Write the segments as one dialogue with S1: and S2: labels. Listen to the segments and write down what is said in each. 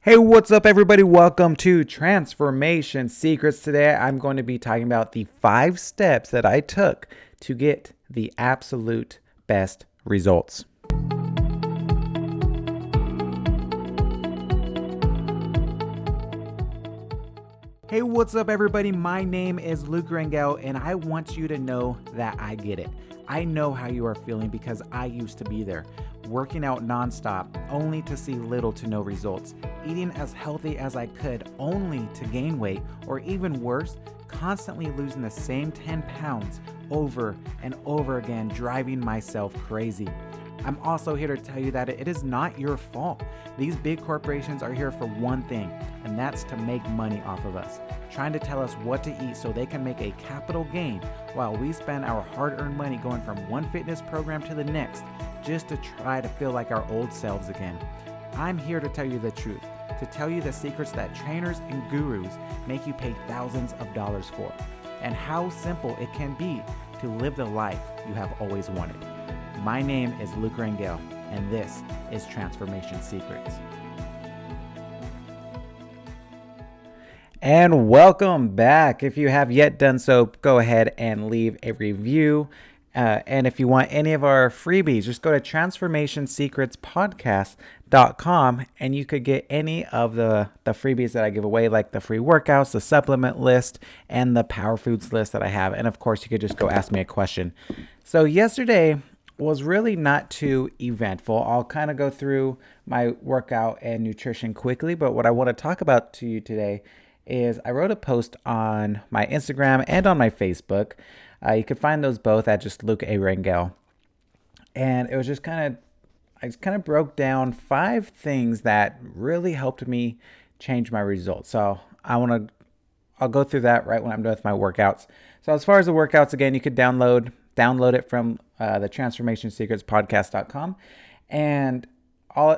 S1: Hey, what's up, everybody? Welcome to Transformation Secrets. Today, I'm going to be talking about the 5 steps that I took to get the absolute best results. Hey, what's up, everybody? My name is Luke Rangel, and I want you to know that I get it. I know how you are feeling because I used to be there, working out nonstop, only to see little to no results, eating as healthy as I could, only to gain weight, or even worse, constantly losing the same 10 pounds over and over again, driving myself crazy. I'm also here to tell you that it is not your fault. These big corporations are here for one thing, and that's to make money off of us, trying to tell us what to eat so they can make a capital gain while we spend our hard-earned money going from one fitness program to the next just to try to feel like our old selves again. I'm here to tell you the truth, to tell you the secrets that trainers and gurus make you pay thousands of dollars for, and how simple it can be to live the life you have always wanted. My name is Luke Rangel, and this is Transformation Secrets. And welcome back. If you have yet done so, go ahead and leave a review. And if you want any of our freebies, just go to transformationsecretspodcast.com and you could get any of the freebies that I give away, like the free workouts, the supplement list, and the power foods list that I have. And of course, you could just go ask me a question. So yesterday was really not too eventful. I'll kind of go through my workout and nutrition quickly, but what I want to talk about to you today is I wrote a post on my Instagram and on my Facebook. You could find those both at just Luke A. Rangel. And it was just I just kind of broke down 5 things that really helped me change my results. So I'll go through that right when I'm done with my workouts. So as far as the workouts, again, you could download it from the transformationsecretspodcast.com. And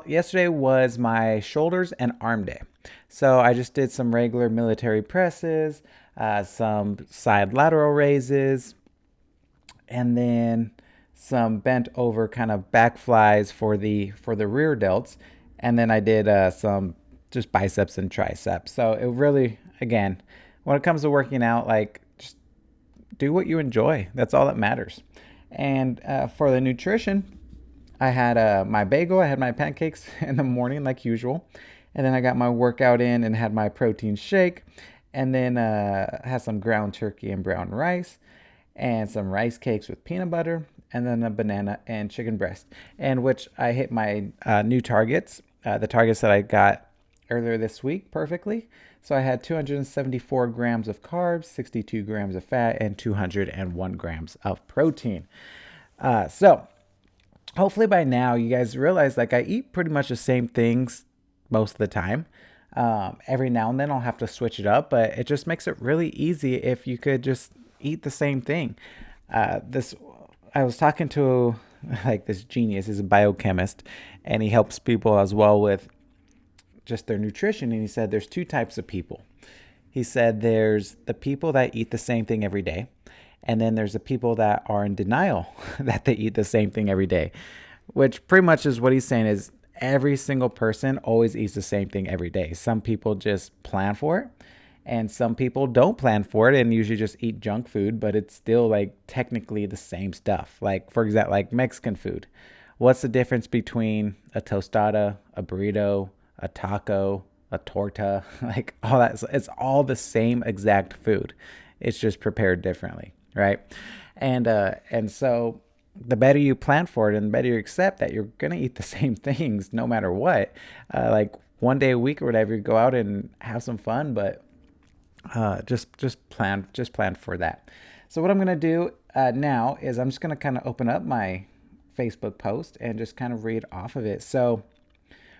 S1: yesterday was my shoulders and arm day. So I just did some regular military presses, some side lateral raises, and then some bent over kind of back flies for the rear delts. And then I did some just biceps and triceps. So it really, again, when it comes to working out, like, just do what you enjoy. That's all that matters. And for the nutrition, I had my bagel, I had my pancakes in the morning like usual. And then I got my workout in and had my protein shake. And then had some ground turkey and brown rice and some rice cakes with peanut butter. And then a banana and chicken breast. And which I hit my new targets, the targets that I got earlier this week perfectly. So I had 274 grams of carbs, 62 grams of fat, and 201 grams of protein. So hopefully by now you guys realize, like, I eat pretty much the same things most of the time. Every now and then I'll have to switch it up, but it just makes it really easy if you could just eat the same thing. I was talking to like this genius, he's a biochemist, and he helps people as well with just their nutrition. And he said there's 2 types of people. He said there's the people that eat the same thing every day, and then there's the people that are in denial that they eat the same thing every day, which pretty much is what he's saying is every single person always eats the same thing every day. Some people just plan for it, and some people don't plan for it and usually just eat junk food, but it's still like technically the same stuff. Like, for example, like Mexican food. What's the difference between a tostada, a burrito, a taco, a torta, like all that? It's all the same exact food. It's just prepared differently, right? And so the better you plan for it and the better you accept that you're going to eat the same things no matter what, like one day a week or whatever, you go out and have some fun, but just plan for that. So what I'm going to do now is I'm just going to kind of open up my Facebook post and just kind of read off of it. So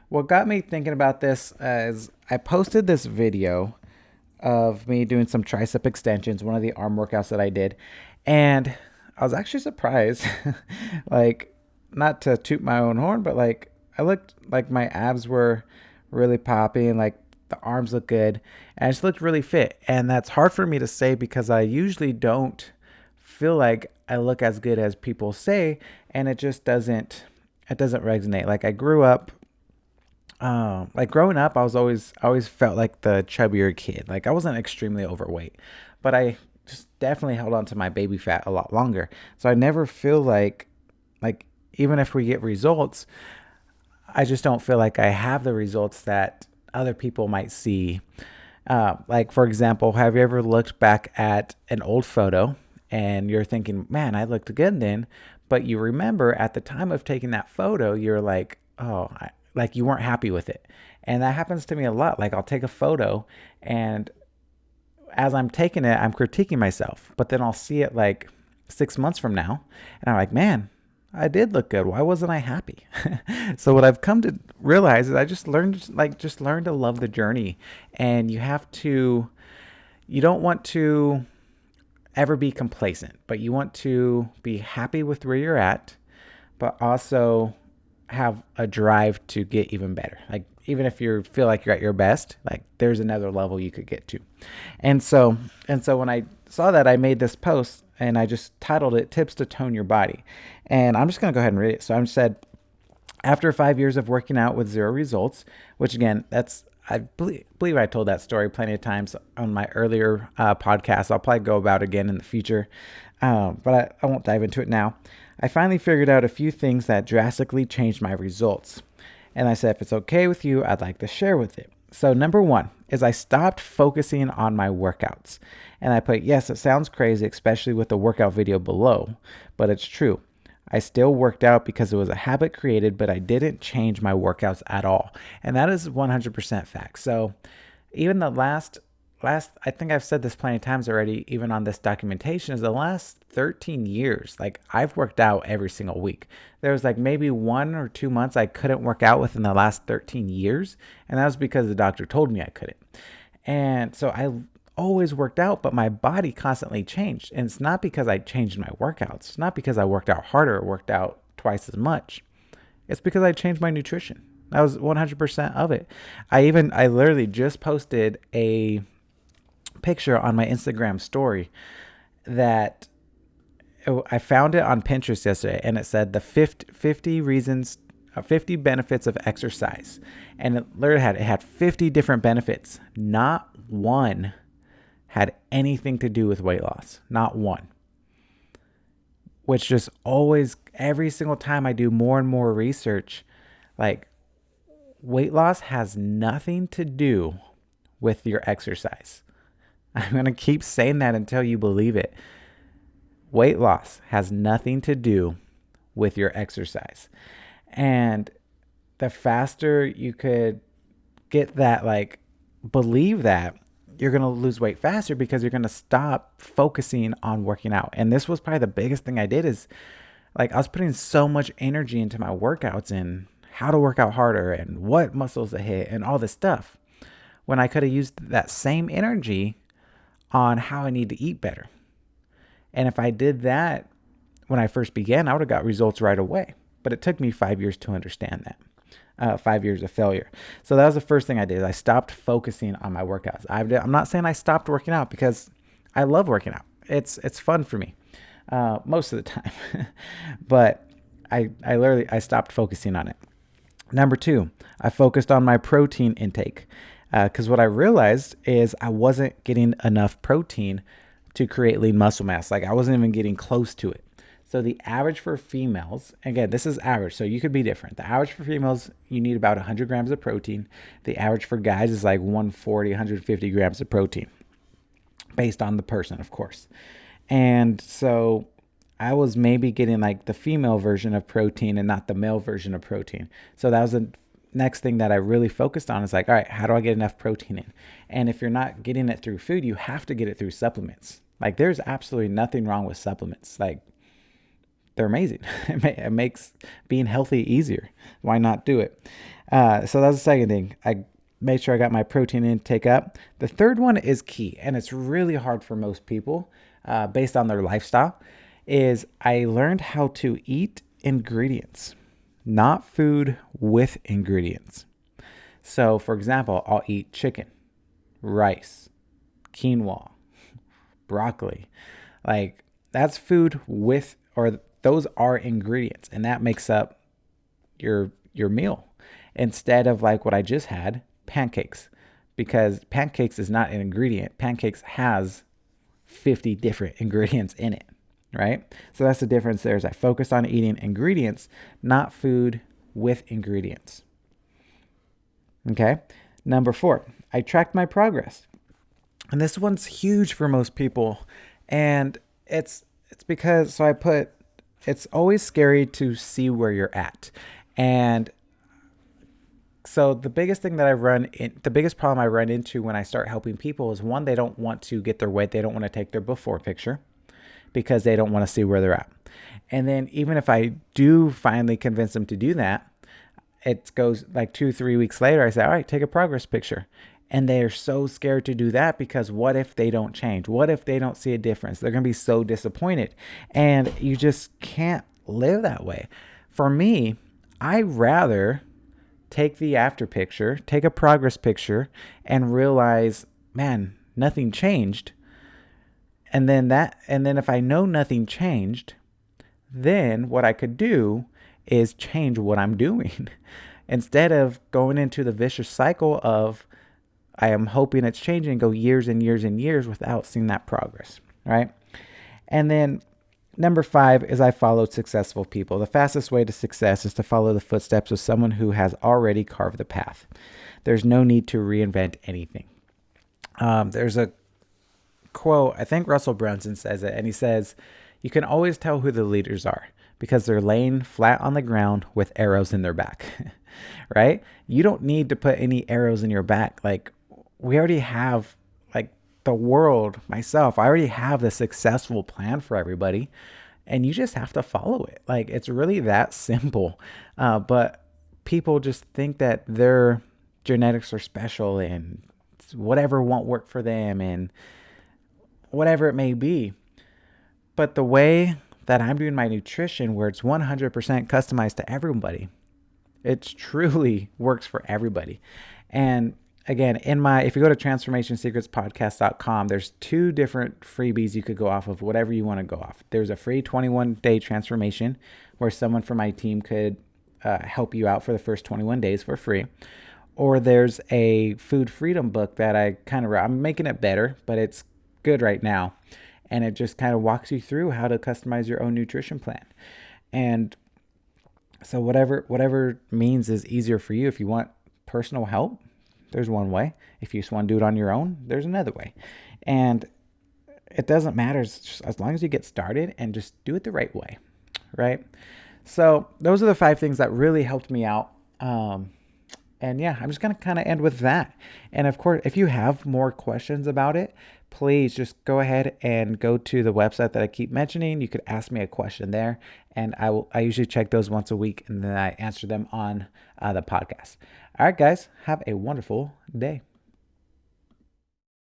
S1: what got me thinking about this is I posted this video of me doing some tricep extensions, one of the arm workouts that I did. And I was actually surprised, like, not to toot my own horn, but like I looked like my abs were really popping, like the arms look good, and I just looked really fit. And that's hard for me to say because I usually don't feel like I look as good as people say, and it just doesn't resonate. Like, I grew up like growing up, I always felt like the chubbier kid. Like I wasn't extremely overweight, but I just definitely held on to my baby fat a lot longer. So I never feel like even if we get results, I just don't feel like I have the results that other people might see. Like for example, have you ever looked back at an old photo and you're thinking, "Man, I looked good then," but you remember at the time of taking that photo, you're like, "Oh, like you weren't happy with it." And that happens to me a lot. Like I'll take a photo and as I'm taking it, I'm critiquing myself, but then I'll see it like 6 months from now, and I'm like, man, I did look good. Why wasn't I happy? So what I've come to realize is I just learn to love the journey, and you don't want to ever be complacent, but you want to be happy with where you're at, but also have a drive to get even better. Like even if you feel like you're at your best, like there's another level you could get to. And so when I saw that, I made this post and I just titled it "Tips to Tone Your Body." And I'm just going to go ahead and read it. So I said, after 5 years of working out with zero results, which again, I believe I told that story plenty of times on my earlier podcast. I'll probably go about it again in the future, but I won't dive into it now. I finally figured out a few things that drastically changed my results. And I said, if it's okay with you, I'd like to share with it. So number one is I stopped focusing on my workouts. And I put, yes, it sounds crazy, especially with the workout video below, but it's true. I still worked out because it was a habit created, but I didn't change my workouts at all. And that is 100% fact. So even the last I think I've said this plenty of times already, even on this documentation, is the last 13 years, like I've worked out every single week. There was like maybe 1 or 2 months I couldn't work out within the last 13 years. And that was because the doctor told me I couldn't. And so I always worked out, but my body constantly changed. And it's not because I changed my workouts. It's not because I worked out harder or worked out twice as much. It's because I changed my nutrition. That was 100% of it. I literally just posted a picture on my Instagram story that I found it on Pinterest yesterday, and it said the 50 reasons, 50 benefits of exercise. And it literally had 50 different benefits. Not one had anything to do with weight loss. Not one. Which just always, every single time I do more and more research, like weight loss has nothing to do with your exercise. I'm going to keep saying that until you believe it. Weight loss has nothing to do with your exercise. And the faster you could get that, like, believe that, you're going to lose weight faster because you're going to stop focusing on working out. And this was probably the biggest thing I did is like I was putting so much energy into my workouts and how to work out harder and what muscles to hit and all this stuff when I could have used that same energy on how I need to eat better. And if I did that when I first began, I would have got results right away. But it took me 5 years to understand that. 5 years of failure. So that was the first thing I did. I stopped focusing on my workouts. I'm not saying I stopped working out because I love working out. It's fun for me most of the time. But I stopped focusing on it. Number two, I focused on my protein intake because what I realized is I wasn't getting enough protein to create lean muscle mass. Like I wasn't even getting close to it. So the average for females, again, this is average, so you could be different. The average for females, you need about 100 grams of protein. The average for guys is like 140, 150 grams of protein, based on the person, of course. And so I was maybe getting like the female version of protein and not the male version of protein. So that was the next thing that I really focused on is like, all right, how do I get enough protein in? And if you're not getting it through food, you have to get it through supplements. Like there's absolutely nothing wrong with supplements. Like they're amazing. It makes being healthy easier. Why not do it? So that's the second thing. I made sure I got my protein intake up. The third one is key, and it's really hard for most people based on their lifestyle, is I learned how to eat ingredients, not food with ingredients. So for example, I'll eat chicken, rice, quinoa, broccoli. Like that's food with, or those are ingredients, and that makes up your meal. instead of like what I just had, pancakes, because pancakes is not an ingredient. Pancakes has 50 different ingredients in it, right? So that's the difference there is I focus on eating ingredients, not food with ingredients. Okay. Number 4, I tracked my progress. And this one's huge for most people. And it's because it's always scary to see where you're at. And so the biggest thing that the biggest problem I run into when I start helping people is, one, they don't want to get their weight. They don't want to take their before picture because they don't want to see where they're at. And then even if I do finally convince them to do that, it goes like 2-3 weeks later, I say, all right, take a progress picture. And they're so scared to do that because what if they don't change? What if they don't see a difference? They're going to be so disappointed. And you just can't live that way. For me, I rather take the after picture, take a progress picture, and realize, man, nothing changed. And then if I know nothing changed, then what I could do is change what I'm doing. Instead of going into the vicious cycle of I am hoping it's changing and go years and years and years without seeing that progress, right? And then number 5 is I followed successful people. The fastest way to success is to follow the footsteps of someone who has already carved the path. There's no need to reinvent anything. There's a quote, I think Russell Brunson says it, and he says, you can always tell who the leaders are because they're laying flat on the ground with arrows in their back, right? You don't need to put any arrows in your back. Like, we already have, like, the world, myself, I already have the successful plan for everybody, and you just have to follow it. Like, it's really that simple. But people just think that their genetics are special and whatever won't work for them and whatever it may be. But the way that I'm doing my nutrition, where it's 100% customized to everybody, it truly works for everybody. And again, if you go to transformationsecretspodcast.com, there's 2 different freebies you could go off of, whatever you want to go off. There's a free 21-day transformation where someone from my team could help you out for the first 21 days for free. Or there's a food freedom book that I'm making it better, but it's good right now. And it just kind of walks you through how to customize your own nutrition plan. And so whatever means is easier for you. If you want personal help, there's one way. If you just want to do it on your own, there's another way. And it doesn't matter as long as you get started and just do it the right way, right? So those are the 5 things that really helped me out. And yeah, I'm just going to kind of end with that. And of course, if you have more questions about it, please just go ahead and go to the website that I keep mentioning. You could ask me a question there, and I usually check those once a week, and then I answer them on the podcast. All right, guys, have a wonderful day.